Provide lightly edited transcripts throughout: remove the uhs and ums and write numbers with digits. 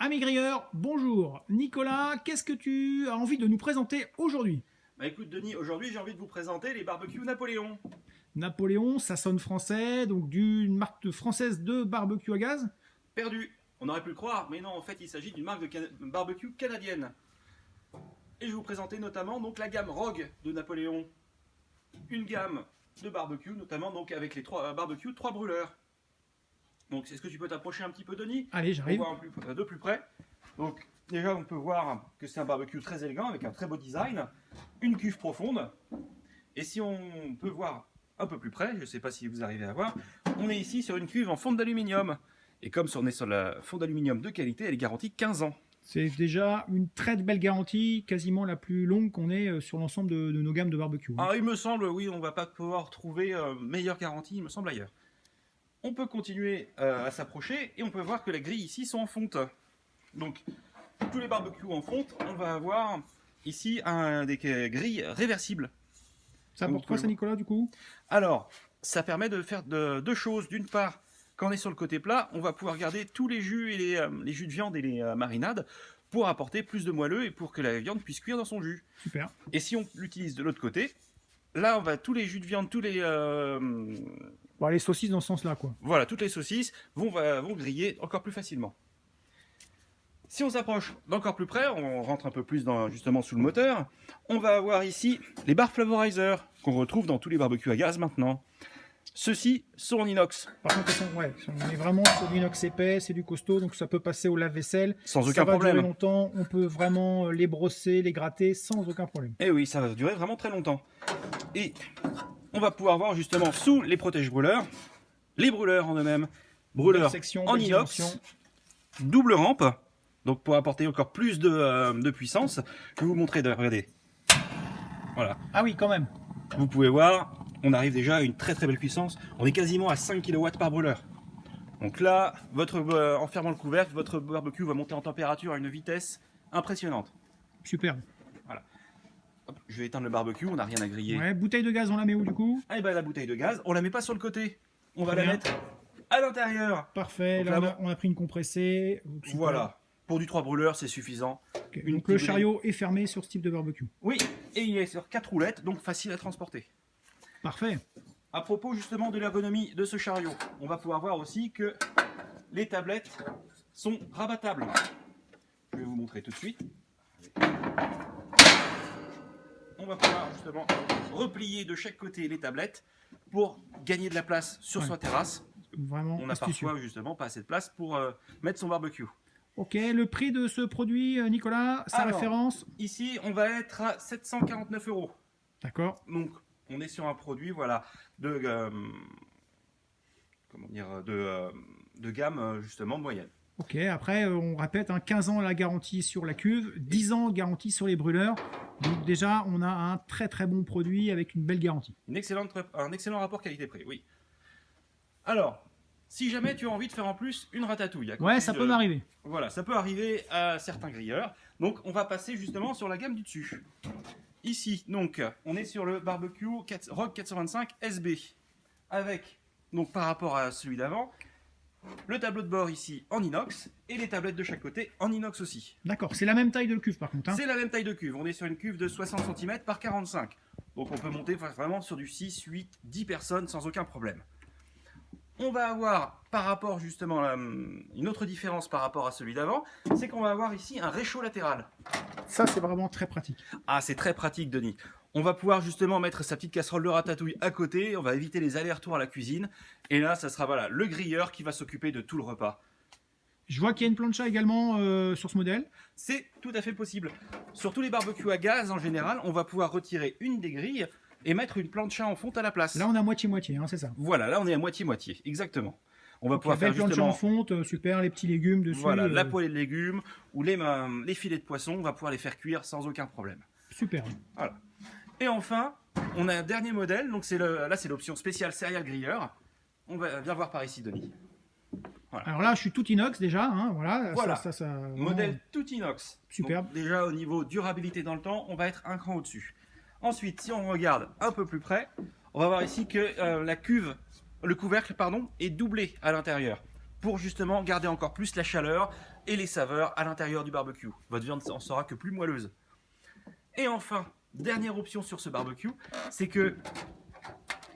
Amis grilleurs, bonjour. Nicolas, qu'est-ce que tu as envie de nous présenter aujourd'hui? Bah écoute Denis, aujourd'hui j'ai envie de vous présenter les barbecues Napoléon. Napoléon, ça sonne français, donc d'une marque française de barbecue à gaz? Perdu, on aurait pu le croire, mais non, en fait il s'agit d'une marque de barbecue canadienne. Et je vais vous présenter notamment donc la gamme Rogue de Napoléon. Une gamme de barbecue, notamment donc avec les trois barbecues, 3 brûleurs. Donc est-ce que tu peux t'approcher un petit peu Denis? Allez, On j'arrive. voit de plus près. Donc déjà on peut voir que c'est un barbecue très élégant avec un très beau design, une cuve profonde. Et si on peut voir un peu plus près, je ne sais pas si vous arrivez à voir, on est ici sur une cuve en fonte d'aluminium. Et comme on est sur la fonte d'aluminium de qualité, elle est garantie 15 ans. C'est déjà une très belle garantie, quasiment la plus longue qu'on ait sur l'ensemble de nos gammes de barbecue. Ah, il me semble, oui, on ne va pas pouvoir trouver meilleure garantie, il me semble ailleurs. On peut continuer à s'approcher et on peut voir que les grilles ici sont en fonte. Donc, tous les barbecues en fonte, on va avoir ici des grilles réversibles. Ça apporte quoi ça, Nicolas, du coup? Alors, ça permet de faire deux choses. D'une part, quand on est sur le côté plat, on va pouvoir garder tous les jus et les jus de viande et les marinades pour apporter plus de moelleux et pour que la viande puisse cuire dans son jus. Super. Et si on l'utilise de l'autre côté, là, on va tous les jus de viande, Bon, les saucisses dans ce sens-là, quoi. voilà, toutes les saucisses vont griller encore plus facilement. Si on s'approche d'encore plus près, on rentre un peu plus justement sous le moteur, on va avoir ici les bar flavorizers qu'on retrouve dans tous les barbecues à gaz maintenant. Ceux-ci sont en inox. Par contre, on est vraiment sur du inox épais, c'est du costaud, donc ça peut passer au lave-vaisselle. Sans ça aucun va problème. durer longtemps, on peut vraiment les brosser, les gratter sans aucun problème. Et oui, ça va durer vraiment très longtemps. Et on va pouvoir voir justement sous les protège-brûleurs, les brûleurs en eux-mêmes, brûleurs Section, en inox, double rampe, donc pour apporter encore plus de puissance. Je vais vous montrer, regardez. Voilà. Ah oui, quand même. Vous pouvez voir, on arrive déjà à une très très belle puissance. On est quasiment à 5 kW par brûleur. Donc là, en fermant le couvercle, votre barbecue va monter en température à une vitesse impressionnante. Superbe. Voilà. Hop, je vais éteindre le barbecue, on n'a rien à griller. Ouais, bouteille de gaz, on la met où du coup? Ah, et ben la bouteille de gaz, on la met pas sur le côté. On va Très la bien. mettre à l'intérieur. Parfait, Donc là là, on a pris une compressée. Super. Voilà. Pour du 3 brûleurs, c'est suffisant. Ok, Une donc le petite chariot est fermé sur ce type de barbecue. Oui, et il est sur 4 roulettes, donc facile à transporter. Parfait. À propos justement de l'ergonomie de ce chariot, on va pouvoir voir aussi que les tablettes sont rabattables. Je vais vous montrer tout de suite. On va pouvoir justement replier de chaque côté les tablettes pour gagner de la place sur sa terrasse. Vraiment On a astucieux. parfois justement pas assez de place pour mettre son barbecue. Ok, le prix de ce produit, Nicolas, sa Alors, référence? Ici, on va être à 749 €. D'accord. Donc, on est sur un produit, voilà, de gamme justement moyenne. Ok, après, on répète, 15 ans la garantie sur la cuve, 10 ans garantie sur les brûleurs. Donc déjà, on a un très très bon produit avec une belle garantie. Un excellent rapport qualité-prix, oui. Alors, si jamais tu as envie de faire en plus une ratatouille. Ouais, ça peut m'arriver. Voilà, ça peut arriver à certains grilleurs. Donc, on va passer justement sur la gamme du dessus. Ici, donc, on est sur le barbecue Rogue 425 SB. Avec, donc par rapport à celui d'avant, le tableau de bord ici en inox et les tablettes de chaque côté en inox aussi. D'accord, c'est la même taille de cuve par contre. C'est la même taille de cuve. On est sur une cuve de 60 cm par 45. Donc on peut monter vraiment sur du 6, 8, 10 personnes sans aucun problème. On va avoir par rapport justement une autre différence par rapport à celui d'avant, c'est qu'on va avoir ici un réchaud latéral. Ça, c'est vraiment très pratique. Ah, c'est très pratique, Denis. On va pouvoir justement mettre sa petite casserole de ratatouille à côté, on va éviter les allers-retours à la cuisine, et là, ça sera voilà, le grilleur qui va s'occuper de tout le repas. Je vois qu'il y a une plancha également sur ce modèle. C'est tout à fait possible. Sur tous les barbecues à gaz, en général, on va pouvoir retirer une des grilles et mettre une plancha en fonte à la place. Là, on a moitié-moitié, c'est ça. Voilà, là, on est à moitié-moitié, exactement. On va pouvoir belle faire plancha justement... en fonte, super, les petits légumes dessus. Voilà, la poêlée de légumes ou les filets de poisson, on va pouvoir les faire cuire sans aucun problème. Super. Voilà. Et enfin, on a un dernier modèle, donc là c'est l'option spéciale Serial Griller. On va bien voir par ici, Denis. Voilà. Alors là, je suis tout inox déjà, voilà. Voilà, ça, modèle tout inox. Superbe. Donc, déjà au niveau durabilité dans le temps, on va être un cran au-dessus. Ensuite, si on regarde un peu plus près, on va voir ici que le couvercle est doublé à l'intérieur pour justement garder encore plus la chaleur et les saveurs à l'intérieur du barbecue. Votre viande en sera que plus moelleuse. Et enfin, dernière option sur ce barbecue, c'est que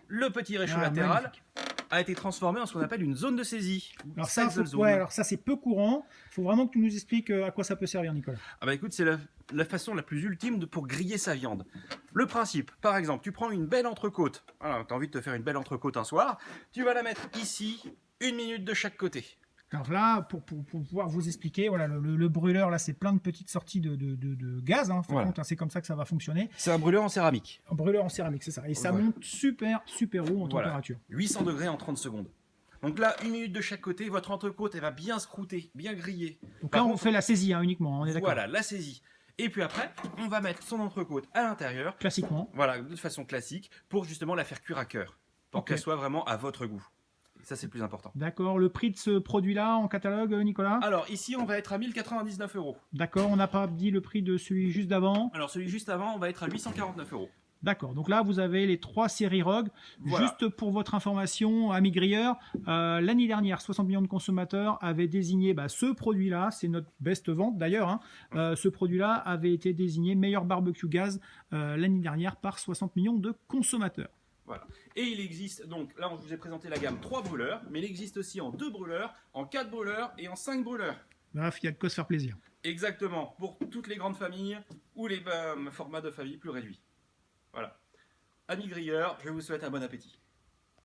le petit réchaud latéral magnifique. a été transformé en ce qu'on appelle une zone de saisie. Alors ça, alors ça c'est peu courant. Il faut vraiment que tu nous expliques à quoi ça peut servir, Nicolas. Ah bah écoute, c'est la façon la plus ultime pour griller sa viande. Le principe, par exemple, tu prends une belle entrecôte. Voilà, tu as envie de te faire une belle entrecôte un soir. Tu vas la mettre ici, 1 minute de chaque côté. Alors là, pour pouvoir vous expliquer, voilà, le brûleur, là, c'est plein de petites sorties de gaz. Hein, Voilà. C'est comme ça que ça va fonctionner. C'est un brûleur en céramique. Un brûleur en céramique, c'est ça. Et ça Voilà. monte super haut en Voilà. température. 800 degrés en 30 secondes. Donc là, 1 minute de chaque côté, votre entrecôte, elle va bien se croûter, bien griller. Donc Par là, on contre, fait la saisie uniquement, on est d'accord. voilà, la saisie. Et puis après, on va mettre son entrecôte à l'intérieur, Classiquement. voilà, de façon classique, pour justement la faire cuire à cœur. Pour Ok. qu'elle soit vraiment à votre goût. Et ça, c'est le plus important. D'accord. Le prix de ce produit-là en catalogue, Nicolas? Alors, ici, on va être à 1099 €. D'accord. On n'a pas dit le prix de celui juste d'avant. Alors, celui juste avant, on va être à 849 €. D'accord. Donc là, vous avez les 3 séries ROG. Voilà. Juste pour votre information, amis grilleurs, l'année dernière, 60 millions de consommateurs avaient désigné ce produit-là. C'est notre best vente d'ailleurs. Hein. Ce produit-là avait été désigné meilleur barbecue gaz l'année dernière par 60 millions de consommateurs. Voilà. Et il existe, donc là, je vous ai présenté la gamme 3 brûleurs, mais il existe aussi en 2 brûleurs, en 4 brûleurs et en 5 brûleurs. Bref, il y a de quoi se faire plaisir. Exactement, pour toutes les grandes familles ou les formats de famille plus réduits. Voilà. Amis grilleurs, je vous souhaite un bon appétit.